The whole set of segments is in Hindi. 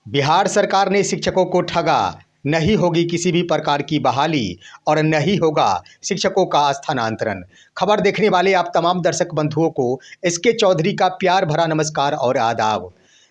बिहार सरकार ने शिक्षकों को ठगा। नहीं होगी किसी भी प्रकार की बहाली और नहीं होगा शिक्षकों का स्थानांतरण। खबर देखने वाले आप तमाम दर्शक बंधुओं को एसके चौधरी का प्यार भरा नमस्कार और आदाब।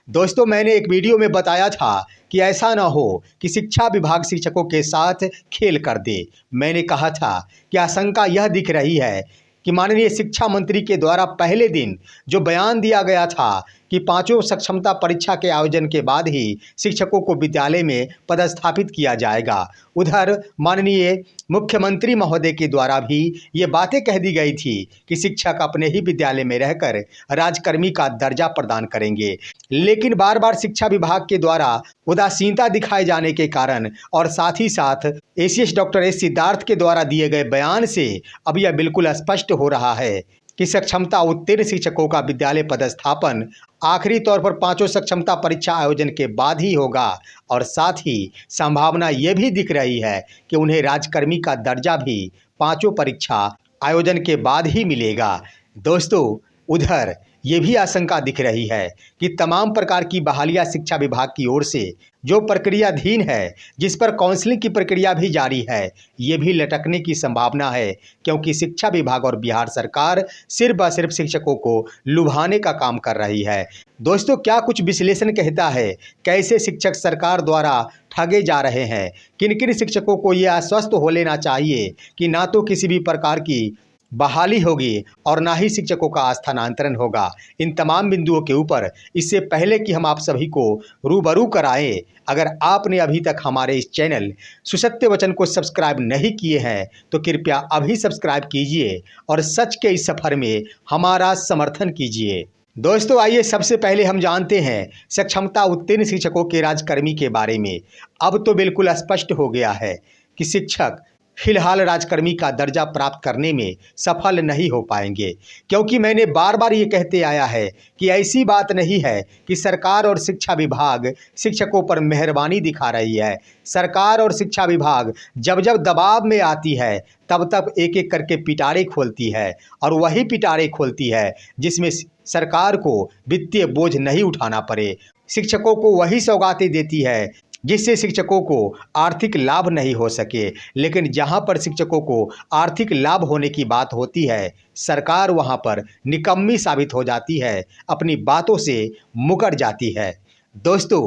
दोस्तों, मैंने एक वीडियो में बताया था कि ऐसा ना हो कि शिक्षा विभाग शिक्षकों के साथ खेल कर दे। मैंने कहा था कि आशंका यह दिख रही है कि माननीय शिक्षा मंत्री के द्वारा पहले दिन जो बयान दिया गया था कि पांचों सक्षमता परीक्षा के आयोजन के बाद ही शिक्षकों को विद्यालय में पदस्थापित किया जाएगा, उधर माननीय मुख्यमंत्री महोदय के द्वारा भी ये बातें कह दी गई थी कि शिक्षक अपने ही विद्यालय में रहकर राजकर्मी का दर्जा प्रदान करेंगे। लेकिन बार बार शिक्षा विभाग के द्वारा उदासीनता दिखाए जाने के कारण और साथ ही साथ एसीएस डॉक्टर एस सिद्धार्थ के द्वारा दिए गए बयान से अब यह बिल्कुल स्पष्ट हो रहा है कि सक्षमता उत्तीर्ण शिक्षकों का विद्यालय पदस्थापन आखिरी तौर पर पांचों सक्षमता परीक्षा आयोजन के बाद ही होगा और साथ ही संभावना ये भी दिख रही है कि उन्हें राजकर्मी का दर्जा भी पांचों परीक्षा आयोजन के बाद ही मिलेगा। दोस्तों, उधर ये भी आशंका दिख रही है कि तमाम प्रकार की बहालियां शिक्षा विभाग की ओर से जो प्रक्रियाधीन है, जिस पर काउंसलिंग की प्रक्रिया भी जारी है, ये भी लटकने की संभावना है, क्योंकि शिक्षा विभाग और बिहार सरकार सिर्फ व सिर्फ शिक्षकों को लुभाने का काम कर रही है। दोस्तों, क्या कुछ विश्लेषण कहता है कैसे शिक्षक सरकार द्वारा ठगे जा रहे हैं। किन किन शिक्षकों को ये आश्वस्त हो लेना चाहिए कि ना तो किसी भी प्रकार की बहाली होगी और ना ही शिक्षकों का स्थानांतरण होगा। इन तमाम बिंदुओं के ऊपर इससे पहले कि हम आप सभी को रूबरू कराएं, अगर आपने अभी तक हमारे इस चैनल सुसत्य वचन को सब्सक्राइब नहीं किए हैं तो कृपया अभी सब्सक्राइब कीजिए और सच के इस सफ़र में हमारा समर्थन कीजिए। दोस्तों, आइए सबसे पहले हम जानते हैं सक्षमता उत्तीर्ण शिक्षकों के राजकर्मी के बारे में। अब तो बिल्कुल स्पष्ट हो गया है कि शिक्षक फिलहाल राजकर्मी का दर्जा प्राप्त करने में सफल नहीं हो पाएंगे, क्योंकि मैंने बार बार ये कहते आया है कि ऐसी बात नहीं है कि सरकार और शिक्षा विभाग शिक्षकों पर मेहरबानी दिखा रही है। सरकार और शिक्षा विभाग जब जब दबाव में आती है तब तब एक एक करके पिटारे खोलती है और वही पिटारे खोलती है जिसमें सरकार को वित्तीय बोझ नहीं उठाना पड़े। शिक्षकों को वही सौगातें देती है जिससे शिक्षकों को आर्थिक लाभ नहीं हो सके। लेकिन जहां पर शिक्षकों को आर्थिक लाभ होने की बात होती है, सरकार वहां पर निकम्मी साबित हो जाती है, अपनी बातों से मुकर जाती है। दोस्तों,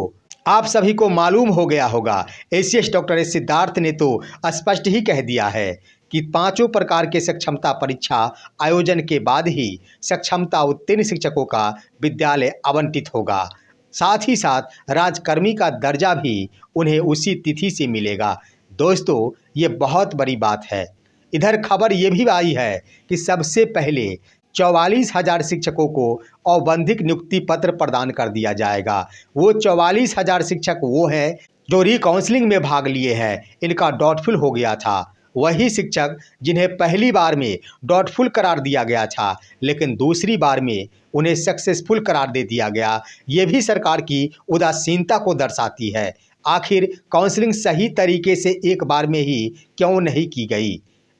आप सभी को मालूम हो गया होगा, एसीएस डॉक्टर एस सिद्धार्थ ने तो स्पष्ट ही कह दिया है कि पांचों प्रकार के सक्षमता परीक्षा आयोजन के बाद ही सक्षमता उत्तीर्ण शिक्षकों का विद्यालय आवंटित होगा। साथ ही साथ राजकर्मी का दर्जा भी उन्हें उसी तिथि से मिलेगा। दोस्तों, ये बहुत बड़ी बात है। इधर खबर ये भी आई है कि सबसे पहले 44,000 शिक्षकों को औपबंधिक नियुक्ति पत्र प्रदान कर दिया जाएगा। वो 44,000 शिक्षक वो हैं जो री-काउंसलिंग में भाग लिए हैं, इनका डाउटफुल हो गया था। वही शिक्षक जिन्हें पहली बार में डाउटफुल करार दिया गया था, लेकिन दूसरी बार में उन्हें सक्सेसफुल करार दे दिया गया। ये भी सरकार की उदासीनता को दर्शाती है। आखिर काउंसलिंग सही तरीके से एक बार में ही क्यों नहीं की गई।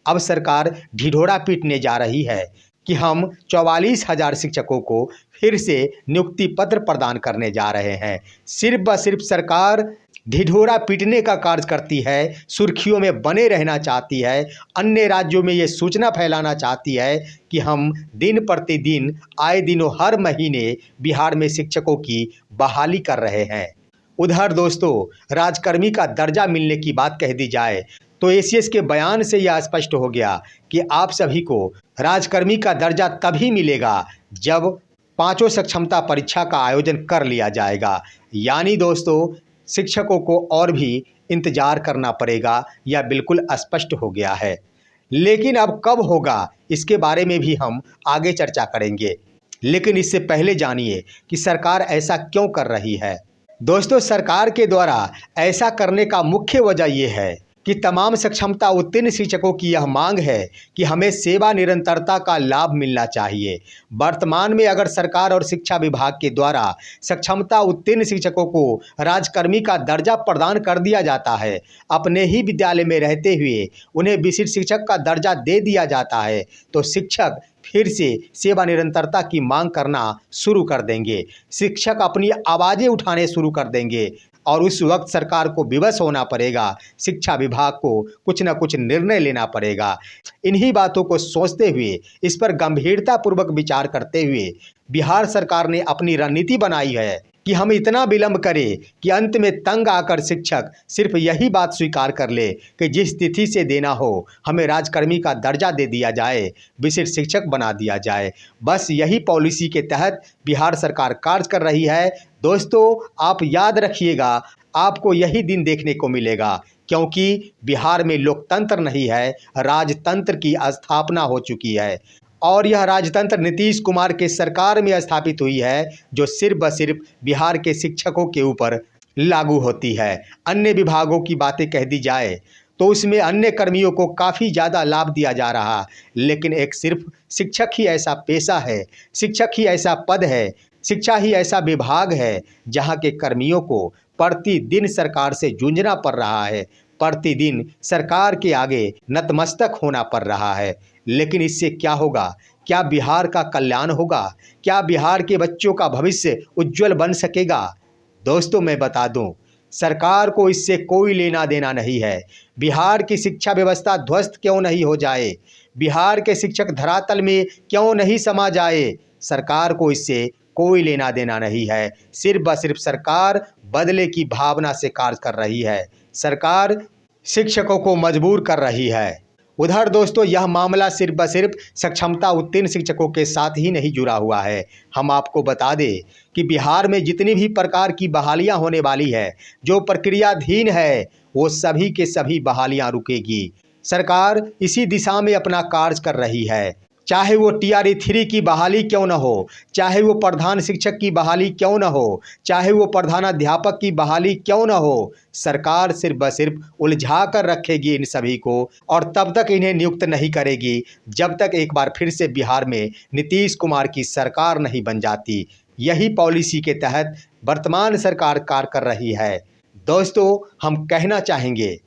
अब सरकार ढिढोरा पीटने जा रही है कि हम 44,000 शिक्षकों को फिर से नियुक्ति पत्र प्रदान करने जा रहे हैं। सिर्फ व सिर्फ सरकार ढिढोरा पीटने का कार्य करती है, सुर्खियों में बने रहना चाहती है, अन्य राज्यों में ये सूचना फैलाना चाहती है कि हम दिन प्रतिदिन आए दिनों हर महीने बिहार में शिक्षकों की बहाली कर रहे हैं। उधर दोस्तों, राजकर्मी का दर्जा मिलने की बात कह दी जाए तो एसीएस के बयान से यह स्पष्ट हो गया कि आप सभी को राजकर्मी का दर्जा तभी मिलेगा जब पांचों सक्षमता परीक्षा का आयोजन कर लिया जाएगा। यानी दोस्तों, शिक्षकों को और भी इंतजार करना पड़ेगा, यह बिल्कुल स्पष्ट हो गया है। लेकिन अब कब होगा इसके बारे में भी हम आगे चर्चा करेंगे। लेकिन इससे पहले जानिए कि सरकार ऐसा क्यों कर रही है। दोस्तों, सरकार के द्वारा ऐसा करने का मुख्य वजह यह है कि तमाम सक्षमता उत्तीर्ण शिक्षकों की यह मांग है कि हमें सेवा निरंतरता का लाभ मिलना चाहिए। वर्तमान में अगर सरकार और शिक्षा विभाग के द्वारा सक्षमता उत्तीर्ण शिक्षकों को राजकर्मी का दर्जा प्रदान कर दिया जाता है, अपने ही विद्यालय में रहते हुए उन्हें विशिष्ट शिक्षक का दर्जा दे दिया जाता है, तो शिक्षक फिर से सेवा निरंतरता की मांग करना शुरू कर देंगे। शिक्षक अपनी आवाज़ें उठाने शुरू कर देंगे और उस वक्त सरकार को विवश होना पड़ेगा। शिक्षा विभाग को कुछ न कुछ निर्णय लेना पड़ेगा। इन्हीं बातों को सोचते हुए, इस पर गंभीरतापूर्वक विचार करते हुए बिहार सरकार ने अपनी रणनीति बनाई है कि हम इतना विलंब करें कि अंत में तंग आकर शिक्षक सिर्फ यही बात स्वीकार कर ले कि जिस तिथि से देना हो हमें राजकर्मी का दर्जा दे दिया जाए, विशिष्ट शिक्षक बना दिया जाए। बस यही पॉलिसी के तहत बिहार सरकार कार्य कर रही है। दोस्तों, आप याद रखिएगा, आपको यही दिन देखने को मिलेगा, क्योंकि बिहार में लोकतंत्र नहीं है, राजतंत्र की स्थापना हो चुकी है। और यह राजतंत्र नीतीश कुमार के सरकार में स्थापित हुई है, जो सिर्फ ब सिर्फ बिहार के शिक्षकों के ऊपर लागू होती है। अन्य विभागों की बातें कह दी जाए तो उसमें अन्य कर्मियों को काफ़ी ज़्यादा लाभ दिया जा रहा, लेकिन एक सिर्फ शिक्षक ही ऐसा पेशा है, शिक्षक ही ऐसा पद है, शिक्षा ही ऐसा विभाग है जहाँ के कर्मियों को प्रतिदिन सरकार से जूझना पड़ रहा है, प्रतिदिन सरकार के आगे नतमस्तक होना पड़ रहा है। लेकिन इससे क्या होगा? क्या बिहार का कल्याण होगा? क्या बिहार के बच्चों का भविष्य उज्जवल बन सकेगा? दोस्तों, मैं बता दूं, सरकार को इससे कोई लेना देना नहीं है। बिहार की शिक्षा व्यवस्था ध्वस्त क्यों नहीं हो जाए, बिहार के शिक्षक धरातल में क्यों नहीं समा जाए, सरकार को इससे कोई लेना देना नहीं है। सिर्फ ब सिर्फ सरकार बदले की भावना से कार्य कर रही है। सरकार शिक्षकों को मजबूर कर रही है। उधर दोस्तों, यह मामला सिर्फ ब सिर्फ सक्षमता उत्तीर्ण शिक्षकों के साथ ही नहीं जुड़ा हुआ है। हम आपको बता दें कि बिहार में जितनी भी प्रकार की बहालियां होने वाली है, जो प्रक्रियाधीन है, वो सभी के सभी बहालियां रुकेगी। सरकार इसी दिशा में अपना कार्य कर रही है। चाहे वो TRE 3 की बहाली क्यों न हो, चाहे वो प्रधान शिक्षक की बहाली क्यों न हो, चाहे वो प्रधानाध्यापक की बहाली क्यों न हो, सरकार सिर्फ ब सिर्फ उलझा कर रखेगी इन सभी को, और तब तक इन्हें नियुक्त नहीं करेगी जब तक एक बार फिर से बिहार में नीतीश कुमार की सरकार नहीं बन जाती। यही पॉलिसी के तहत वर्तमान सरकार कार्य कर रही है। दोस्तों, हम कहना चाहेंगे,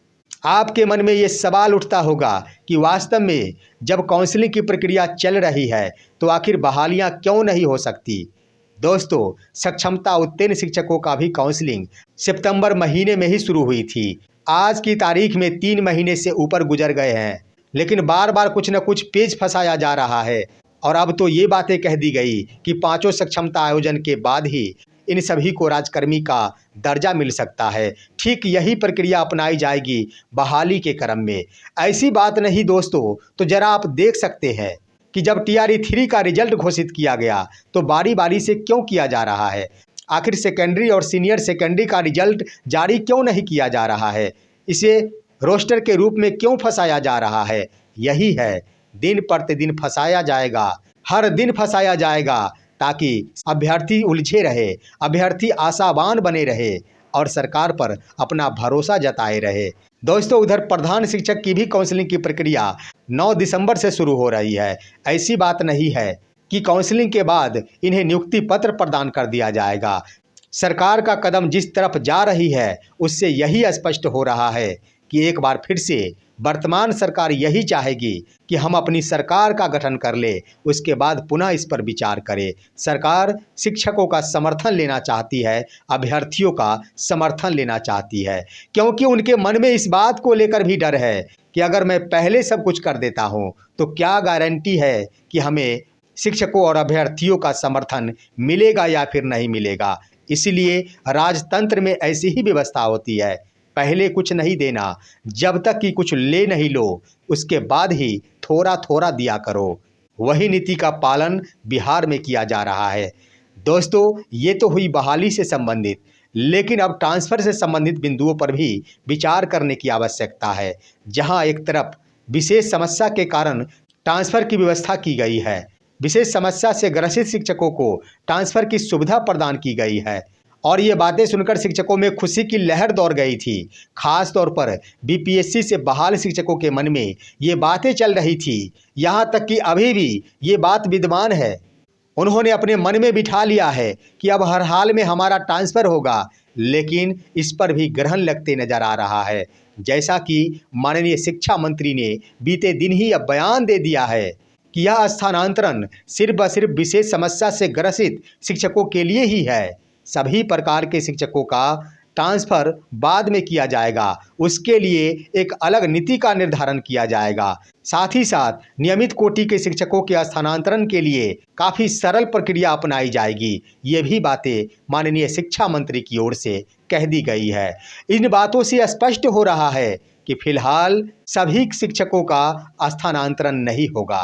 आपके मन में ये सवाल उठता होगा कि वास्तव में जब काउंसलिंग की प्रक्रिया चल रही है तो आखिर बहालियां क्यों नहीं हो सकती। दोस्तों, सक्षमता उत्तीर्ण शिक्षकों का भी काउंसलिंग सितंबर महीने में ही शुरू हुई थी। आज की तारीख में 3 महीने से ऊपर गुजर गए हैं, लेकिन बार बार कुछ न कुछ पेच फंसाया जा रहा है। और अब तो ये बातें कह दी गई कि 5 सक्षमता आयोजन के बाद ही इन सभी को राजकर्मी का दर्जा मिल सकता है। ठीक यही प्रक्रिया अपनाई जाएगी बहाली के क्रम में। ऐसी बात नहीं दोस्तों, तो जरा आप देख सकते हैं कि जब TRE 3 का रिजल्ट घोषित किया गया तो बारी बारी से क्यों किया जा रहा है। आखिर सेकेंडरी और सीनियर सेकेंडरी का रिजल्ट जारी क्यों नहीं किया जा रहा है, इसे रोस्टर के रूप में क्यों फंसाया जा रहा है। यही है, दिन प्रतिदिन फंसाया जाएगा, हर दिन फंसाया जाएगा, ताकि अभ्यर्थी उलझे रहे, अभ्यर्थी आशावान बने रहे और सरकार पर अपना भरोसा जताए रहे। दोस्तों, उधर प्रधान शिक्षक की भी काउंसलिंग की प्रक्रिया 9 दिसंबर से शुरू हो रही है। ऐसी बात नहीं है कि काउंसलिंग के बाद इन्हें नियुक्ति पत्र प्रदान कर दिया जाएगा। सरकार का कदम जिस तरफ जा रही है उससे यही स्पष्ट हो रहा है कि एक बार फिर से वर्तमान सरकार यही चाहेगी कि हम अपनी सरकार का गठन कर ले, उसके बाद पुनः इस पर विचार करें। सरकार शिक्षकों का समर्थन लेना चाहती है, अभ्यर्थियों का समर्थन लेना चाहती है, क्योंकि उनके मन में इस बात को लेकर भी डर है कि अगर मैं पहले सब कुछ कर देता हूं तो क्या गारंटी है कि हमें शिक्षकों और अभ्यर्थियों का समर्थन मिलेगा या फिर नहीं मिलेगा। इसलिए राजतंत्र में ऐसी ही व्यवस्था होती है, पहले कुछ नहीं देना, जब तक कि कुछ ले नहीं लो, उसके बाद ही थोड़ा थोड़ा दिया करो। वही नीति का पालन बिहार में किया जा रहा है। दोस्तों, ये तो हुई बहाली से संबंधित, लेकिन अब ट्रांसफ़र से संबंधित बिंदुओं पर भी विचार करने की आवश्यकता है। जहां एक तरफ विशेष समस्या के कारण ट्रांसफ़र की व्यवस्था की गई है, विशेष समस्या से ग्रसित शिक्षकों को ट्रांसफ़र की सुविधा प्रदान की गई है, और ये बातें सुनकर शिक्षकों में खुशी की लहर दौड़ गई थी। खास तौर पर BPSC से बहाल शिक्षकों के मन में ये बातें चल रही थी, यहाँ तक कि अभी भी ये बात विद्यमान है। उन्होंने अपने मन में बिठा लिया है कि अब हर हाल में हमारा ट्रांसफ़र होगा, लेकिन इस पर भी ग्रहण लगते नज़र आ रहा है। जैसा कि माननीय शिक्षा मंत्री ने बीते दिन ही अब बयान दे दिया है कि यह स्थानांतरण सिर्फ व सिर्फ विशेष समस्या से ग्रसित शिक्षकों के लिए ही है। सभी प्रकार के शिक्षकों का ट्रांसफर बाद में किया जाएगा। उसके लिए एक अलग नीति का निर्धारण किया जाएगा। साथ ही साथ नियमित कोटि के शिक्षकों के स्थानांतरण के लिए काफ़ी सरल प्रक्रिया अपनाई जाएगी। ये भी बातें माननीय शिक्षा मंत्री की ओर से कह दी गई है। इन बातों से स्पष्ट हो रहा है कि फिलहाल सभी शिक्षकों का स्थानांतरण नहीं होगा।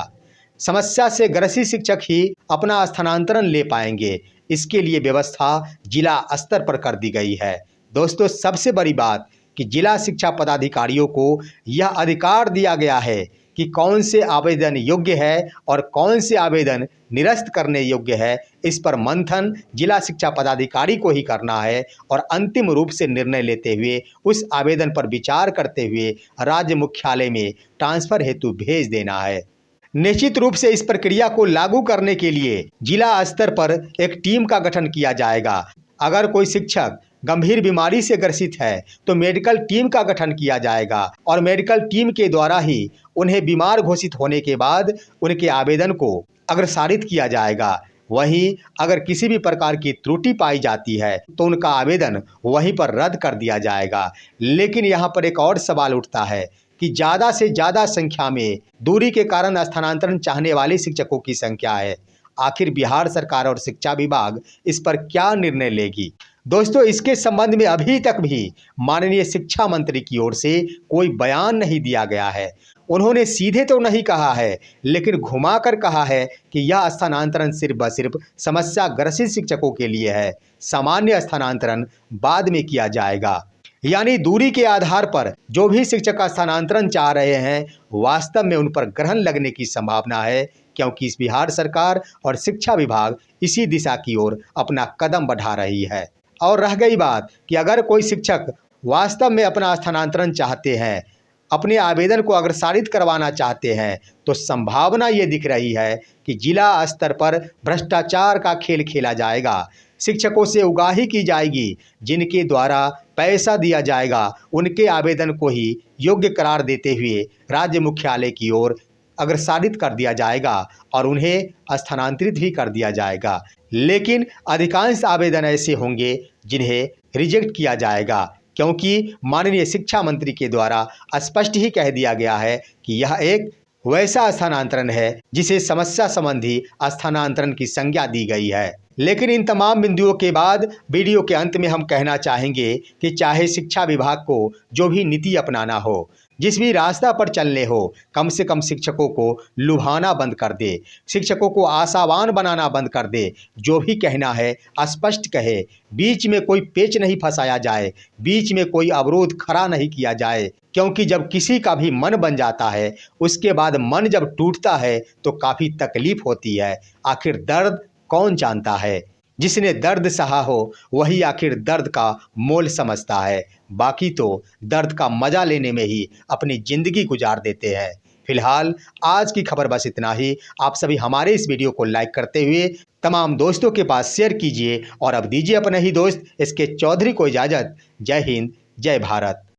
समस्या से ग्रसित शिक्षक ही अपना स्थानांतरण ले पाएंगे। इसके लिए व्यवस्था जिला स्तर पर कर दी गई है। दोस्तों, सबसे बड़ी बात कि जिला शिक्षा पदाधिकारियों को यह अधिकार दिया गया है कि कौन से आवेदन योग्य है और कौन से आवेदन निरस्त करने योग्य है। इस पर मंथन जिला शिक्षा पदाधिकारी को ही करना है और अंतिम रूप से निर्णय लेते हुए उस आवेदन पर विचार करते हुए राज्य मुख्यालय में ट्रांसफर हेतु भेज देना है। निश्चित रूप से इस प्रक्रिया को लागू करने के लिए जिला स्तर पर एक टीम का गठन किया जाएगा। अगर कोई शिक्षक गंभीर बीमारी से ग्रसित है तो मेडिकल टीम का गठन किया जाएगा और मेडिकल टीम के द्वारा ही उन्हें बीमार घोषित होने के बाद उनके आवेदन को अग्रसारित किया जाएगा। वहीं अगर किसी भी प्रकार की त्रुटि पाई जाती है तो उनका आवेदन वहीं पर रद्द कर दिया जाएगा। लेकिन यहाँ पर एक और सवाल उठता है कि ज़्यादा से ज़्यादा संख्या में दूरी के कारण स्थानांतरण चाहने वाले शिक्षकों की संख्या है। आखिर बिहार सरकार और शिक्षा विभाग इस पर क्या निर्णय लेगी? दोस्तों, इसके संबंध में अभी तक भी माननीय शिक्षा मंत्री की ओर से कोई बयान नहीं दिया गया है। उन्होंने सीधे तो नहीं कहा है, लेकिन घुमाकर कहा है कि यह स्थानांतरण सिर्फ व सिर्फ समस्या ग्रसित शिक्षकों के लिए है। सामान्य स्थानांतरण बाद में किया जाएगा। यानी दूरी के आधार पर जो भी शिक्षक स्थानांतरण चाह रहे हैं, वास्तव में उन पर ग्रहण लगने की संभावना है, क्योंकि इस बिहार सरकार और शिक्षा विभाग इसी दिशा की ओर अपना कदम बढ़ा रही है। और रह गई बात कि अगर कोई शिक्षक वास्तव में अपना स्थानांतरण चाहते हैं, अपने आवेदन को अग्रसारित करवाना चाहते हैं, तो संभावना ये दिख रही है कि जिला स्तर पर भ्रष्टाचार का खेल खेला जाएगा। शिक्षकों से उगाही की जाएगी, जिनके द्वारा पैसा दिया जाएगा उनके आवेदन को ही योग्य करार देते हुए राज्य मुख्यालय की ओर अग्रसारित कर दिया जाएगा और उन्हें स्थानांतरित भी कर दिया जाएगा। लेकिन अधिकांश आवेदन ऐसे होंगे जिन्हें रिजेक्ट किया जाएगा, क्योंकि माननीय शिक्षा मंत्री के द्वारा स्पष्ट ही कह दिया गया है कि यह एक वैसा स्थानांतरण है जिसे समस्या संबंधी स्थानांतरण की संज्ञा दी गई है। लेकिन इन तमाम बिंदुओं के बाद वीडियो के अंत में हम कहना चाहेंगे कि चाहे शिक्षा विभाग को जो भी नीति अपनाना हो, जिस भी रास्ता पर चलने हो, कम से कम शिक्षकों को लुभाना बंद कर दे, शिक्षकों को आशावान बनाना बंद कर दे। जो भी कहना है स्पष्ट कहे, बीच में कोई पेच नहीं फंसाया जाए, बीच में कोई अवरोध खड़ा नहीं किया जाए, क्योंकि जब किसी का भी मन बन जाता है, उसके बाद मन जब टूटता है तो काफ़ी तकलीफ होती है। आखिर दर्द कौन जानता है? जिसने दर्द सहा हो वही आखिर दर्द का मोल समझता है। बाकी तो दर्द का मजा लेने में ही अपनी जिंदगी गुजार देते हैं। फिलहाल आज की खबर बस इतना ही। आप सभी हमारे इस वीडियो को लाइक करते हुए तमाम दोस्तों के पास शेयर कीजिए और अब दीजिए अपने ही दोस्त SK चौधरी को इजाज़त। जय हिंद, जय भारत।